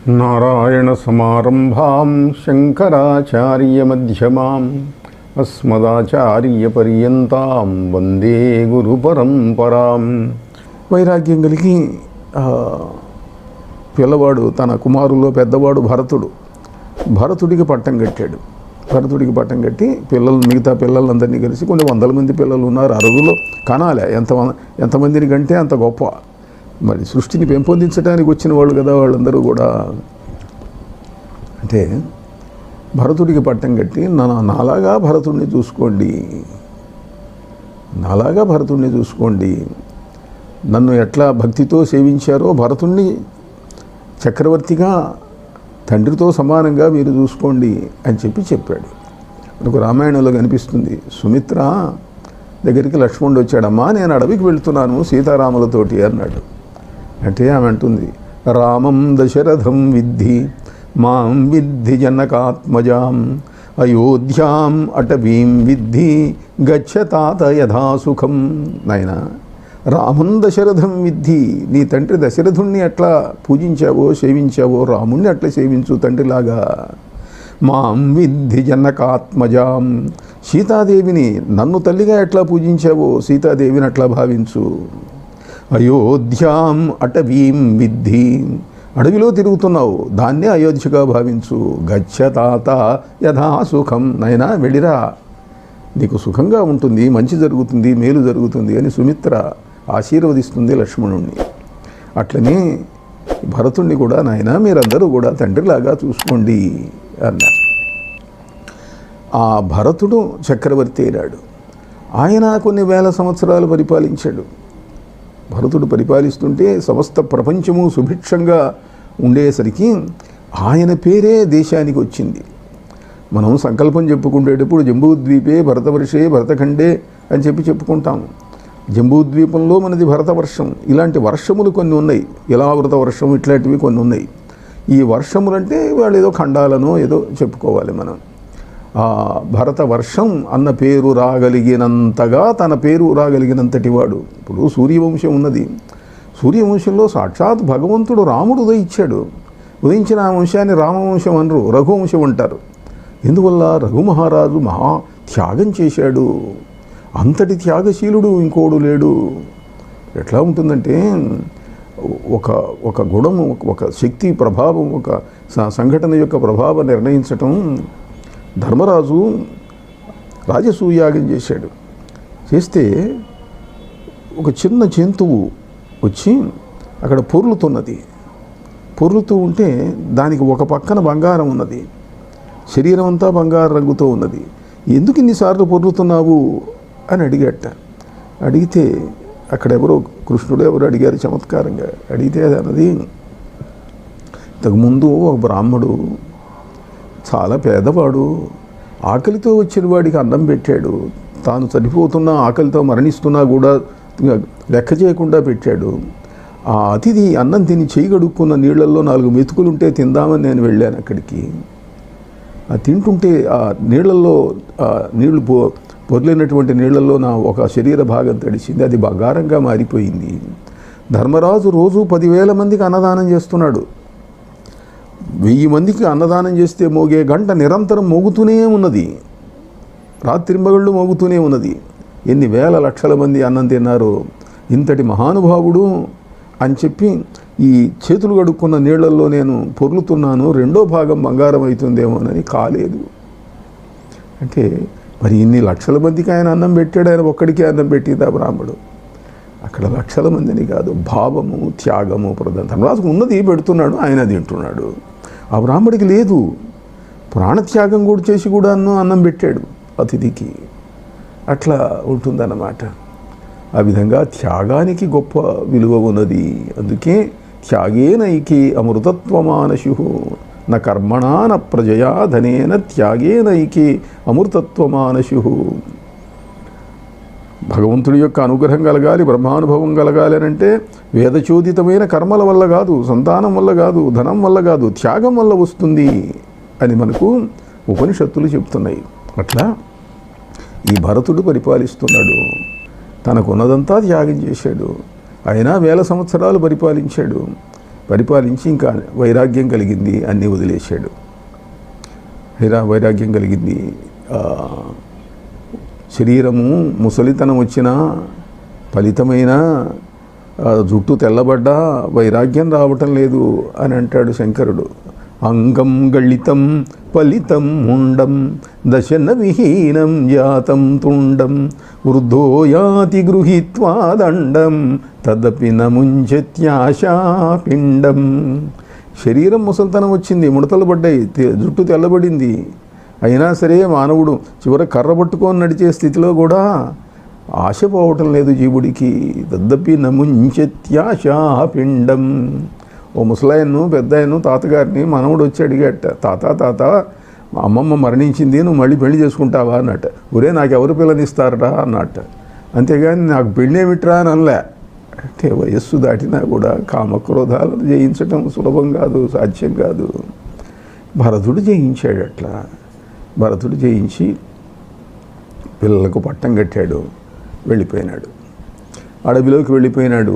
నారాయణ సమారంభాం శంకరాచార్యమధ్యమాం అస్మదాచార్యపర్యంతాం వందే గురు పరంపరాం. వైరాగ్యం కలిగి పిల్లవాడు తన కుమారులో పెద్దవాడు భరతుడికి పట్టం కట్టాడు. భరతుడికి పట్టం కట్టి మిగతా పిల్లలందరినీ కలిసి కొన్ని వందల మంది పిల్లలు ఉన్నారు. అరుగులో కనాలే ఎంతమందిని కంటే అంత గొప్ప. మరి సృష్టిని పెంపొందించడానికి వచ్చిన వాళ్ళు కదా వాళ్ళందరూ కూడా. అంటే భరతుడికి పట్టం కట్టి నాలాగా భరతుడిని చూసుకోండి, నన్ను ఎట్లా భక్తితో సేవించారో భరతుడిని చక్రవర్తిగా తండ్రితో సమానంగా మీరు చూసుకోండి అని చెప్పాడు. మనకు రామాయణంలో కనిపిస్తుంది. సుమిత్ర దగ్గరికి లక్ష్మణుడు వచ్చాడమ్మా, నేను అడవికి వెళ్తున్నాను సీతారాములతోటి అన్నాడు. అంటే ఆమె అంటుంది, రామం దశరథం విద్ధి మాం విద్ధి జనకాత్మజాం అయోధ్యాం అటవీం విద్ధి గచ్చతాత యథాసుఖం. నాయనా, రామం దశరథం విద్ధి, నీ తండ్రి దశరథుణ్ణి ఎట్లా పూజించావో సేవించావో రాముణ్ణి అట్లా సేవించు తండ్రిలాగా. మాం విద్ధి జనకాత్మజాం, సీతాదేవిని నన్ను తల్లిగా ఎట్లా పూజించావో సీతాదేవిని అట్లా భావించు. అయోధ్యాం అటవీం విద్ధి, అడవిలో తిరుగుతున్నావు దాన్నే అయోధ్యగా భావించు. గచ్చతాత యథా సుఖం, నైనా వెళ్ళిరా, నీకు సుఖంగా ఉంటుంది, మంచి జరుగుతుంది, మేలు జరుగుతుంది అని సుమిత్ర ఆశీర్వదిస్తుంది లక్ష్మణుణ్ణి. అట్లనే భరతుణ్ణి కూడా నాయన మీరందరూ కూడా తండ్రిలాగా చూసుకోండి అన్నారు. ఆ భరతుడు చక్రవర్తి అయినాడు. ఆయన కొన్ని వేల సంవత్సరాలు పరిపాలించాడు. భరతుడు పరిపాలిస్తుంటే సమస్త ప్రపంచము సుభిక్షంగా ఉండేసరికి ఆయన పేరే దేశానికి వచ్చింది. మనం సంకల్పం చెప్పుకునేటప్పుడు జంబూద్వీపే భరతవర్షే భరతఖండే అని చెప్పుకుంటాము. జంబూద్వీపంలో మనది భరతవర్షం. ఇలాంటి వర్షములు కొన్ని ఉన్నాయి, ఇలావృత వర్షం ఇట్లాంటివి కొన్ని ఉన్నాయి. ఈ వర్షములంటే వాళ్ళు ఏదో ఖండాలనో ఏదో చెప్పుకోవాలి మనం. భరతవర్షం అన్న పేరు రాగలిగినంతగా తన పేరు రాగలిగినంతటి వాడు. ఇప్పుడు సూర్యవంశం ఉన్నది. సూర్యవంశంలో సాక్షాత్ భగవంతుడు రాముడు ఉదయించాడు. ఉదయించిన ఆ వంశాన్ని రామవంశం అనరు, రఘువంశం అంటారు. ఎందువల్ల? రఘు మహారాజు మహా త్యాగం చేశాడు. అంతటి త్యాగశీలుడు ఇంకోడు లేడు. ఎట్లా ఉంటుందంటే ఒక గుణము, ఒక శక్తి ప్రభావం, ఒక సంఘటన యొక్క ప్రభావం నిర్ణయించటం. ధర్మరాజు రాజసూయాగం చేశాడు. చేస్తే ఒక చిన్న జంతువు వచ్చి అక్కడ పొర్లుతూ ఉంటే దానికి ఒక పక్కన బంగారం ఉన్నది, శరీరం అంతా బంగారు రంగుతో ఉన్నది. ఎందుకు ఇన్నిసార్లు పొర్లుతున్నావు అని అడిగితే అక్కడ కృష్ణుడు ఎవరు అడిగారు చమత్కారంగా. అడిగితే అది అన్నది, ఇంతకుముందు ఒక బ్రాహ్మడు చాలా పేదవాడు, ఆకలితో వచ్చిన వాడికి అన్నం పెట్టాడు. తాను చనిపోతున్నా ఆకలితో మరణిస్తున్నా కూడా లెక్క చేయకుండా పెట్టాడు. ఆ అతిథి అన్నం తిని చేయి కడుక్కున్న నీళ్లలో 4 మెతుకులుంటే తిందామని నేను వెళ్ళాను అక్కడికి. తింటుంటే ఆ నీళ్లు పొర్లినటువంటి నీళ్లలో నా ఒక శరీర భాగం తడిసింది. అది బంగారంగా మారిపోయింది. ధర్మరాజు రోజు 10,000 మందికి అన్నదానం చేస్తున్నాడు. 1000 మందికి అన్నదానం చేస్తే మోగే గంట నిరంతరం మోగుతూనే ఉన్నది, రాత్రింబగళ్ళు మోగుతూనే ఉన్నది. ఎన్ని వేల లక్షల మంది అన్నం తిన్నారు. ఇంతటి మహానుభావుడు అని చెప్పి ఈ చేతులు కడుక్కున్న నీళ్లలో నేను పొర్లుతున్నాను, 2వ భాగం బంగారం అవుతుందేమోనని కాలేదు. అంటే మరి ఇన్ని లక్షల మందికి ఆయన అన్నం పెట్టాడు, ఆయన ఒక్కడికే అన్నం పెట్టింది ఆ బ్రాహ్మడు. అక్కడ లక్షల మందిని కాదు, భావము త్యాగము ప్రధాన. ధర్మరాజుకు ఉన్నది పెడుతున్నాడు, ఆయన తింటున్నాడు. ఆ బ్రాహ్మడికి లేదు, ప్రాణత్యాగం కూడా చేసి కూడా అన్నం పెట్టాడు అతిథికి. అట్లా ఉంటుందన్నమాట. ఆ విధంగా త్యాగానికి గొప్ప విలువ ఉన్నది. అందుకే త్యాగేనైకి అమృతత్వమానశు న కర్మణా న ప్రజయా ధనేన త్యాగేనైకి అమృతత్వమానశు. భగవంతుడి యొక్క అనుగ్రహం కలగాలి, బ్రహ్మానుభవం కలగాలి అని అంటే వేదచోదితమైన కర్మల వల్ల కాదు, సంతానం వల్ల కాదు, ధనం వల్ల కాదు, త్యాగం వల్ల వస్తుంది అని మనకు ఉపనిషత్తులు చెప్తున్నాయి. అట్లా ఈ భరతుడు పరిపాలిస్తున్నాడు. తనకున్నదంతా త్యాగం చేశాడు. అయినా 1000 సంవత్సరాలు పరిపాలించాడు. పరిపాలించి ఇంకా వైరాగ్యం కలిగింది, అన్నీ వదిలేశాడు. వైరాగ్యం కలిగింది. శరీరము ముసలితనం వచ్చినా, ఫలితమైన జుట్టు తెల్లబడ్డా వైరాగ్యం రావటం లేదు అని అంటాడు శంకరుడు. అంగం గళితం ఫలితం ముండం దశన విహీనం జాతం తుండం వృద్ధో యాతి గృహీత్వా దండం తదపి నముంచత్యాశాపిండం. శరీరం ముసలితనం వచ్చింది, ముడతలు పడ్డాయి, జుట్టు తెల్లబడింది. అయినా సరే మానవుడు చివర కర్ర పట్టుకొని నడిచే స్థితిలో కూడా ఆశ పోవటం లేదు జీవుడికి. తదపి నముంచత్యాశాపిండం. ఓ ముసలాయన్ను పెద్దాయన్ను తాతగారిని మనవుడు వచ్చి అడిగాట, తాత అమ్మమ్మ మరణించింది, నువ్వు మళ్ళీ పెళ్లి చేసుకుంటావా అన్నట్ట. ఒరే నాకెవరు పిల్లనిస్తారట అన్నట్ట. అంతేగాని నాకు పెళ్ళేమిట్రా అని అనలే. అంటే వయస్సు దాటినా కూడా కామక్రోధాలను జయించటం సులభం కాదు, సాధ్యం కాదు. భరతుడు జయించాడు. అట్లా భరతుడు జయించి పిల్లలకు పట్టం కట్టాడు, వెళ్ళిపోయినాడు. అడవిలోకి వెళ్ళిపోయినాడు,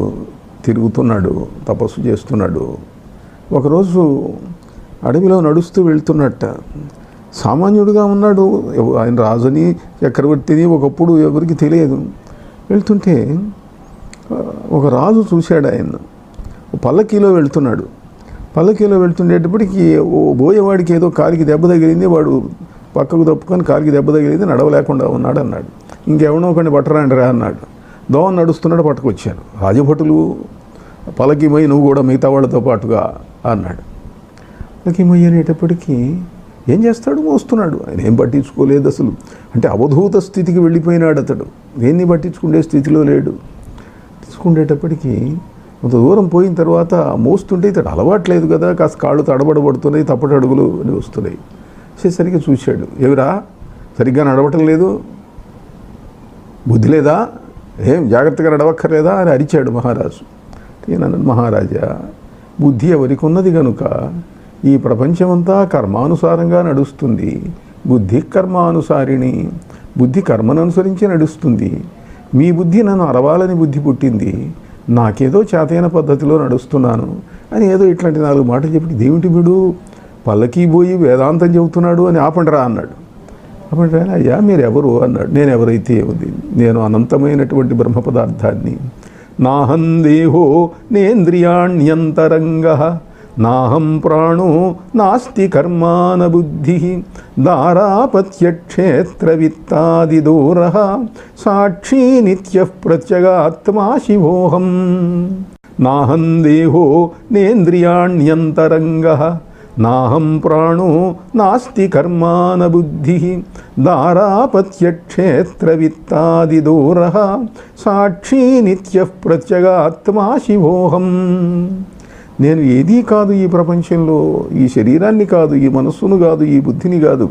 తిరుగుతున్నాడు, తపస్సు చేస్తున్నాడు. ఒకరోజు అడవిలో నడుస్తూ వెళ్తున్నట్ట. సామాన్యుడిగా ఉన్నాడు, ఆయన రాజుని చక్రవర్తిని ఒకప్పుడు ఎవరికి తెలియదు. వెళ్తుంటే ఒక రాజు చూశాడు ఆయన. పల్లకీలో వెళ్తున్నాడు. పల్లకీలో వెళ్తుండేటప్పటికి బోయేవాడికి ఏదో కాలికి దెబ్బ తగిలింది, వాడు పక్కకు తప్పుకొని కాలికి దెబ్బ తగిలింది, నడవలేకుండా ఉన్నాడు అన్నాడు. ఇంకెవడో ఒకరిని పట్టరాండి రా అన్నాడు. దోవన నడుస్తున్నాడు, పట్టుకొచ్చాను. రాజభటులు పల్లకీమై నువ్వు కూడా మిగతా వాళ్ళతో పాటుగా అన్నాడు. పల్లకీమై అనేటప్పటికీ ఏం చేస్తాడు, మోస్తున్నాడు. ఆయన ఏం పట్టించుకోలేదు అసలు. అంటే అవధూత స్థితికి వెళ్ళిపోయినాడు అతడు. దేన్ని పట్టించుకునే స్థితిలో లేడు. తీసుకునేటప్పటికీ కొంత దూరం పోయిన తర్వాత మోస్తుంటే ఇతడు అలవాట్లేదు కదా, కాస్త కాళ్ళు తడబడబడుతున్నాయి, తప్పటి అడుగులు అని వస్తున్నాయి. సరిగ్గా చూశాడు. ఎవరా సరిగ్గా నడవటం లేదు, బుద్ధి లేదా, ఏం జాగ్రత్తగా నడవక్కర్లేదా అని అరిచాడు మహారాజు. నేనన్నాను, మహారాజా బుద్ధి ఎవరికి ఉన్నది కనుక ఈ ప్రపంచమంతా కర్మానుసారంగా నడుస్తుంది. బుద్ధి కర్మానుసారిణి, బుద్ధి కర్మను అనుసరించి నడుస్తుంది. మీ బుద్ధి నన్ను అరవాలని బుద్ధి పుట్టింది, నాకేదో చేతైన పద్ధతిలో నడుస్తున్నాను అని ఏదో ఇట్లాంటి 4 మాటలు చెప్పి దేవుటి వీడు పల్లకీ పోయి వేదాంతం చెబుతున్నాడు అని ఆపండిరా అన్నాడు. ఆపండిరా, అయ్యా మీరెవరు అన్నాడు. నేను ఎవరైతే ఉంది, నేను అనంతమైనటువంటి బ్రహ్మ పదార్థాన్ని. నాహం దేహో నేంద్రియాణ్యంతరంగః నాహం ప్రాణో నాస్తి కర్మాన బుద్ధి దారాపత్యక్షేత్రవిత్తాదిదూరః సాక్షీ నిత్యః ప్రత్యగాత్మా శివోహం. నాహం దేహో నేంద్రియాణ్యంతరంగః నాహం ప్రాణో నాస్తి కర్మాన బుద్ధి దారాపత్యక్షేత్రవిత్తాదిదూరః సాక్షీ నిత్యః ప్రత్యగాత్మా శివోహం. నేను ఏదీ కాదు ఈ ప్రపంచంలో, ఈ శరీరాన్ని కాదు, ఈ మనస్సును కాదు, ఈ బుద్ధిని కాదు,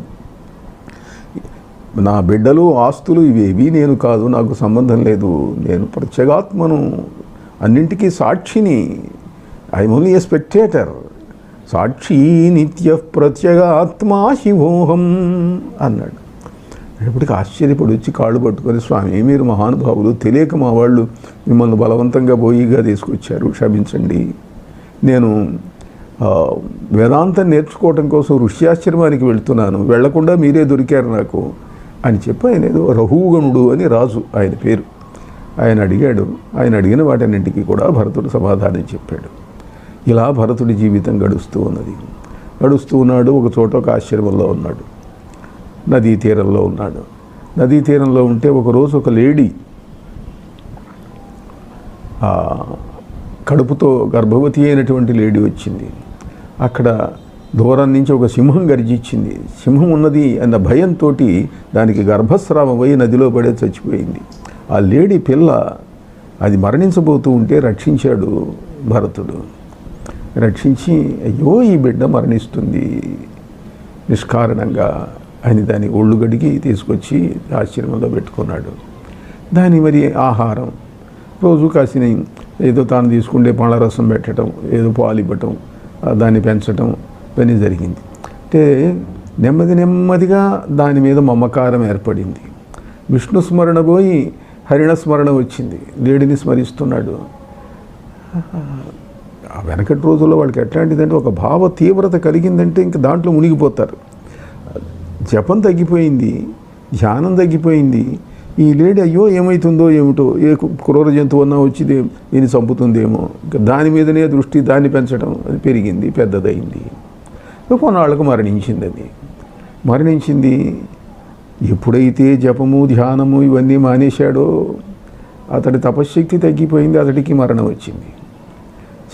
నా బిడ్డలు ఆస్తులు ఇవేవి నేను కాదు, నాకు సంబంధం లేదు. నేను ప్రత్యేగాత్మను, అన్నింటికీ సాక్షిని. I'm only a spectator. సాక్షి నిత్య ప్రత్యేగాత్మా శివోహం అన్నాడు. ఎప్పటికీ ఆశ్చర్యపడి వచ్చి కాళ్ళు పట్టుకొని, స్వామి మీరు మహానుభావులు, తెలియక మా వాళ్ళు మిమ్మల్ని బలవంతంగా బోయిగా తీసుకొచ్చారు, క్షమించండి. నేను వేదాంతం నేర్చుకోవటం కోసం ఋష్యాశ్రమానికి వెళ్తున్నాను, వెళ్లకుండా మీరే దొరికారు నాకు అని చెప్పి ఆయన ఏదో రహుగణుడు అని రాజు ఆయన పేరు. ఆయన అడిగాడు. ఆయన అడిగిన వాటన్నింటికి కూడా భరతుడు సమాధానం చెప్పాడు. ఇలా భరతుడి జీవితం గడుస్తూ ఉన్నది. గడుస్తూ ఉన్నాడు. ఒక చోట ఒక ఆశ్రమంలో ఉన్నాడు, నదీ తీరంలో ఉన్నాడు. నదీ తీరంలో ఉంటే ఒకరోజు ఒక లేడీ కడుపుతో గర్భవతి అయినటువంటి లేడీ వచ్చింది. అక్కడ దూరం నుంచి ఒక సింహం గర్జించింది. సింహం ఉన్నది అన్న భయంతో దానికి గర్భస్రావం అయి నదిలో పడే చచ్చిపోయింది. ఆ లేడీ పిల్ల అది మరణించబోతూ ఉంటే రక్షించాడు భరతుడు. రక్షించి, అయ్యో ఈ బిడ్డ మరణిస్తుంది నిష్కారణంగా అని దాని ఒళ్ళు గడిగి తీసుకొచ్చి ఆశ్రమంలో పెట్టుకున్నాడు. దాని మరి ఆహారం రోజు కాసిన ఏదో తాను తీసుకుంటే పళ్ళరసం పెట్టడం, ఏదో పాలు ఇవ్వటం, దాన్ని పెంచటం పని జరిగింది. అంటే నెమ్మదిగా దాని మీద మమకారం ఏర్పడింది. విష్ణు స్మరణ పోయి హరిణ స్మరణ వచ్చింది. లేడిని స్మరిస్తున్నాడు. ఆ వెనకటి రోజుల్లో వాళ్ళకి ఎట్లాంటిదంటే ఒక భావ తీవ్రత కలిగిందంటే ఇంకా దాంట్లో మునిగిపోతారు. జపం తగ్గిపోయింది, ధ్యానం తగ్గిపోయింది. ఈ లేడీ అయ్యో ఏమవుతుందో ఏమిటో, ఏ క్రూర జంతువు అన్నా వచ్చి దీన్ని చంపుతుందేమో, ఇంకా దాని మీదనే దృష్టి, దాన్ని పెంచడం, అది పెరిగింది, పెద్దదైంది. కొన్నాళ్ళకు మరణించింది. అది మరణించింది. ఎప్పుడైతే జపము ధ్యానము ఇవన్నీ మానేశాడో అతడి తపశ్శక్తి తగ్గిపోయింది, అతడికి మరణం వచ్చింది,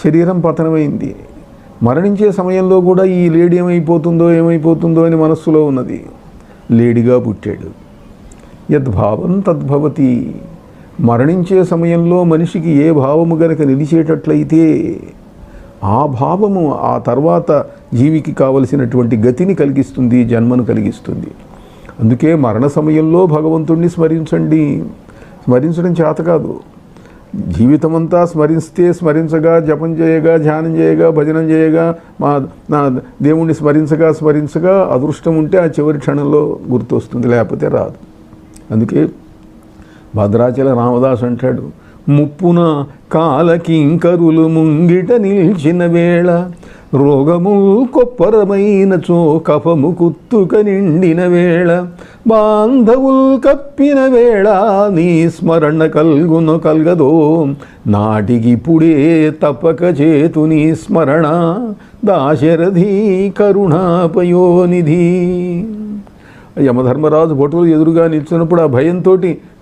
శరీరం పతనమైంది. మరణించే సమయంలో కూడా ఈ లేడీ ఏమైపోతుందో అని మనస్సులో ఉన్నది. లేడీగా పుట్టాడు. యద్భావం తద్భవతి. మరణించే సమయంలో మనిషికి ఏ భావము గనక నిలిచేటట్లయితే ఆ భావము ఆ తర్వాత జీవికి కావలసినటువంటి గతిని కలిగిస్తుంది, జన్మను కలిగిస్తుంది. అందుకే మరణ సమయంలో భగవంతుణ్ణి స్మరించండి. స్మరించడం చేత కాదు, జీవితమంతా స్మరించగా, జపం చేయగా, ధ్యానం చేయగా, భజనం చేయగా, నా దేవుణ్ణి స్మరించగా అదృష్టం ఉంటే ఆ చివరి క్షణంలో గుర్తొస్తుంది, లేకపోతే రాదు. అందుకే భద్రాచల రామదాసు అంటాడు, ముప్పున కాలకింకరులు ముంగిట నిల్చిన వేళ, రోగము కొప్పరమైనచో కఫము కుత్తుక నిండిన వేళ, బాంధవుల్ కప్పిన వేళ నీ స్మరణ కల్గదో, నాటికిప్పుడే తప్పక చేతు నీ స్మరణ, దాశరథి కరుణాపయోనిధి. యమధర్మరాజు భటులు ఎదురుగా నిల్చున్నప్పుడు ఆ భయంతో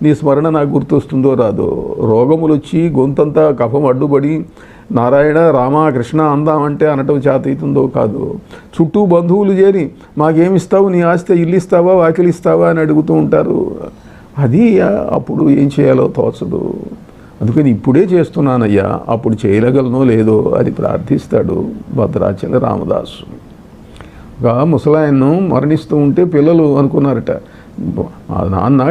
నీ స్మరణ నాకు గుర్తొస్తుందో రాదో, రోగములు వచ్చి గొంతంతా కఫం అడ్డుపడి నారాయణ రామ కృష్ణ అందామంటే అనటం చేత అవుతుందో కాదు, చుట్టూ బంధువులు చేరి మాకేమిస్తావు, నీ ఆస్తి ఇల్లు ఇస్తావా, వాకిలి ఇస్తావా అని అడుగుతూ ఉంటారు. అది అప్పుడు ఏం చేయాలో తోచదు. అందుకని ఇప్పుడే చేస్తున్నానయ్యా, అప్పుడు చేయగలనో లేదో అది ప్రార్థిస్తాడు భద్రాచల రామదాసు. ఒక ముసలాయన్ను మరణిస్తూ ఉంటే పిల్లలు అనుకున్నారట, నాన్న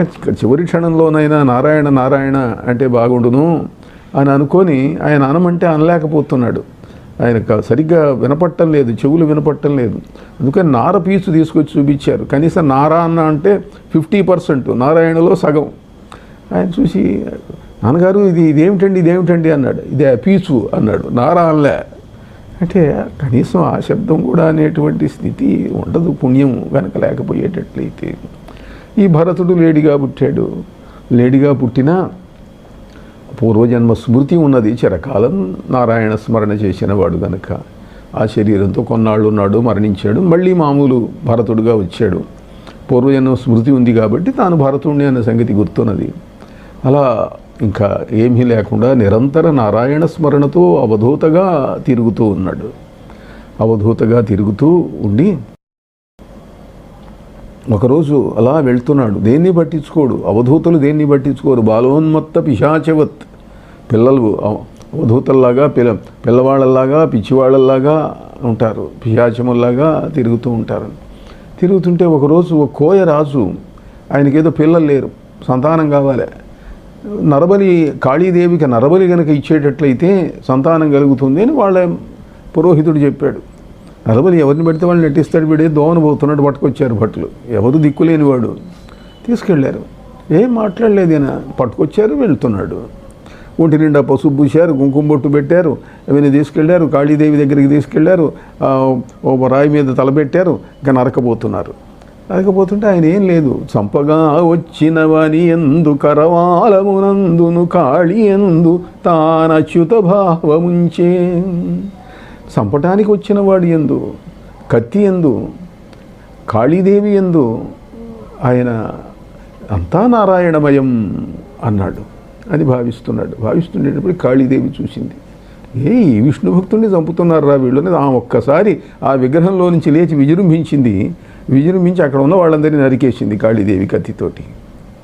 చివరి క్షణంలోనైనా నారాయణ నారాయణ అంటే బాగుండును అని అనుకొని ఆయన అనమంటే అనలేకపోతున్నాడు. ఆయనకు సరిగ్గా వినపట్టం లేదు, చెవులు వినపట్టం లేదు. అందుకని నార పీచు తీసుకొచ్చి చూపించారు. కనీసం నారా అన్న అంటే 50%, నారాయణలో సగం. ఆయన చూసి నాన్నగారు ఇదేమిటండి అన్నాడు. ఇదే పీచు అన్నాడు, నారా అనలే. అంటే కనీసం ఆ శబ్దం కూడా అనేటువంటి స్థితి ఉండదు, పుణ్యం కనుక లేకపోయేటట్లయితే. ఈ భరతుడు లేడిగా పుట్టాడు. లేడిగా పుట్టినా పూర్వజన్మ స్మృతి ఉన్నది, చిరకాలం నారాయణ స్మరణ చేసిన వాడు కనుక ఆ శరీరంతో కొన్నాళ్ళు ఉన్నాడు, మరణించాడు, మళ్ళీ మామూలు భరతుడుగా వచ్చాడు. పూర్వజన్మ స్మృతి ఉంది కాబట్టి తాను భరతుడిని అన్న సంగతి గుర్తున్నది. అలా ఇంకా ఏమీ లేకుండా నిరంతర నారాయణ స్మరణతో అవధూతగా తిరుగుతూ ఉన్నాడు. అవధూతగా తిరుగుతూ ఉండి ఒకరోజు అలా వెళ్తున్నాడు. దేన్ని పట్టించుకోడు, అవధూతలు దేన్ని పట్టించుకోరు. బాలోన్మత్త పిశాచవత్, పిల్లలు అవధూతల్లాగా పిల్లవాళ్ళలాగా పిచ్చివాళ్ళలాగా ఉంటారు, పిశాచముల్లాగా తిరుగుతూ ఉంటారు. తిరుగుతుంటే ఒకరోజు ఒక కోయరాజు, ఆయనకేదో పిల్లలు లేరు, సంతానం కావాలి. నరబలి కాళీదేవికి నరబలి కనుక ఇచ్చేటట్లయితే సంతానం కలుగుతుంది అని వాళ్ళ పురోహితుడు చెప్పాడు. నరబలి ఎవరిని పెడితే వాళ్ళు నెట్టిస్తాడు, వీడే దోమను పోతున్నాడు, పట్టుకొచ్చారు భట్లు. ఎవరు దిక్కులేనివాడు, తీసుకెళ్లారు. ఏం మాట్లాడలేదు ఈయన, పట్టుకొచ్చారు, వెళ్తున్నాడు. ఒంటి నిండా పసుపు పూశారు, కుంకుమ బొట్టు పెట్టారు, అవన్నీ తీసుకెళ్లారు, కాళీదేవి దగ్గరికి తీసుకెళ్లారు, ఓ రాయి మీద తలపెట్టారు, ఇంకా నరకబోతున్నారు. నరకపోతుంటే ఆయన ఏం లేదు, చంపగా వచ్చిన వాని ఎందు కరవాలమునందును కాళీ ఎందు తానచ్యుత భావముంచే. చంపటానికి వచ్చిన వాడి ఎందు, కత్తి ఎందు, కాళీదేవి ఎందు ఆయన అంతా నారాయణమయం అన్నాడు అని భావిస్తున్నాడు. భావిస్తుండేటప్పుడు కాళీదేవి చూసింది, ఈ విష్ణు భక్తుడిని చంపుతున్నారా వీళ్ళని. ఆ ఒక్కసారి ఆ విగ్రహంలో నుంచి లేచి విజృంభించి అక్కడ ఉన్న వాళ్ళందరినీ నరికేసింది కాళీదేవి కత్తితోటి.